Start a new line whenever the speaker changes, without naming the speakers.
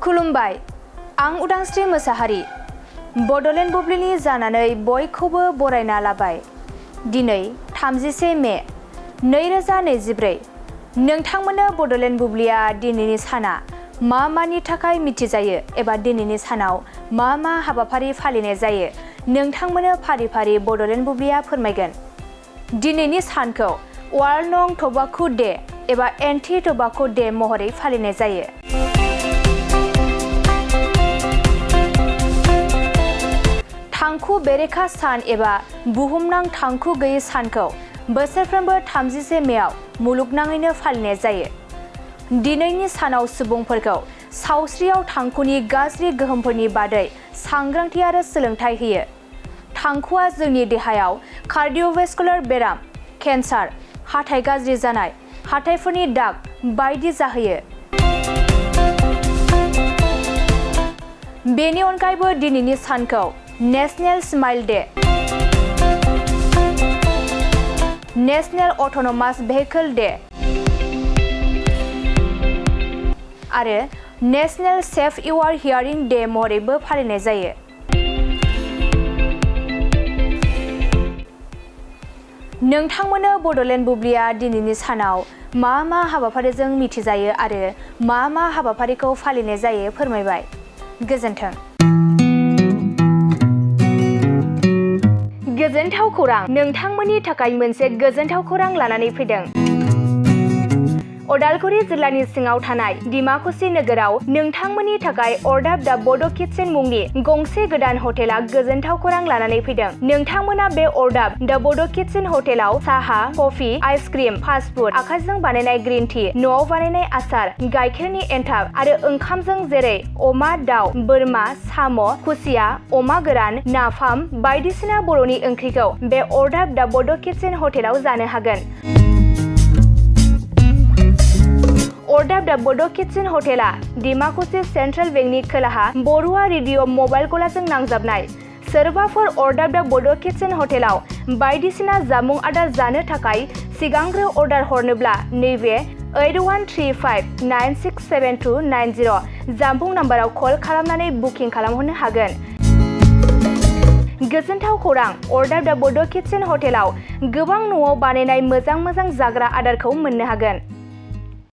खुलुमबाय, आं उदांस्रि मोसाहारि। बड'लेण्ड बुब्लिनि जानानै बयखौबो बरायना लाबाय। दिनै 31 मे 2024। नोंथांमोननो बड'लेण्ड बुब्लिया दिनैनि साना मा मानि थाखाय मिथिजायो एबा दिनैनि सानाव मा मा हाबाफारि फालिनाय जायो नोंथांमोननो फारि फारि बड'लेण्ड बुब्लिया फोरमायगोन। दिनैनि सानखौ वर्ल्ड नन टबेक' डे एबा एन्टि टबेक' डे महरै फालिनाय जायो। थांखु बेरेखा सान एबा बुहुमनां थांखु गैयै सानखौ बोसोरफ्रोमबो 31 मेआव मुलुगनाङैनो फालिनाय जायो। दिनैनि सानाव सुबुंफोरखौ सावस्रियाव थांखुनि गाज्रि गोहोमफोरनि बादै सांग्रांथि आरो सोलोंथाइ होयो। थांखुआ जोंनि देहायाव कार्डिय'भास्कुलार बेराम, केन्सार, हाथाइ गाज्रि जानाय, हाथाइफोरनि दाग बायदि जाहोयो। बेनि अनगायैबो दिनैनि सानखौ national smile day, national autonomous vehicle day आरो नेशनेल सेफ इउर हियारिं डे महरैबो फालिनाय जायो। नोंथांमोननो बड'लेण्ड बुब्लिया दिनैनि सानाव मा मा हाबाफारिजों मिथिजायो आरो मा मा हाबाफारिखौ फालिनाय जायो फोरमायबाय। गोजोन्थों। गोजोनथाव खौरां, नोंथांमोननि थाखाय मोनसे गोजोनथाव खौरां लानानै फैदों। उदालगुरि जिल्लानि सिङाव थानाय डिमाकुसि नोगोराव नोंथांमोननि थाखाय अर्डाब दा बड' किटचेन मुंनि गंसे गोदान हटेला गोजोनथाव खौरां लानानै फैदों। नोंथांमोना बे अर्डाब दा बड' किटचेन हटेलाव साहा, कफि, आइसक्रिम, फास्ट फुड, आखाइजों बानायनाय ग्रिन टि, न'आव बानायनाय आसार, गाइखेरनि एन्थाब आरो ओंखामजों जेरै अमा, दाउ, बोरमा, साम', खुसिया, अमा गोरान, नाफाम बायदिसिना बर'नि ओंख्रिखौ बे अर्डाब दा बड' किटचेन हटेलाव जानो हागोन। अर्डाब दा बड' किटचेन हटेला डिमाकुसि सेन्ट्रेल बेंकनि खोलाहा बरुवा रेडिअ' मबाइल गलाजों नांजाबनाय। सोरबाफोर अर्डाब दा बड' किटचेन हटेलाव बायदिसिना जामुं आदार जानो थाखाय सिगांग्रो अर्डार हरनोब्ला नैबे 8135967290 जामबुं नाम्बाराव कल खालामनानै बुकिं खालामहरनो हागोन। गोजोनथाव खौरां, अर्डाब दा बड' किटचेन हटेलाव गोबां न'आव बानायनाय मोजां जाग्रा आदारखौ मोननो हागोन।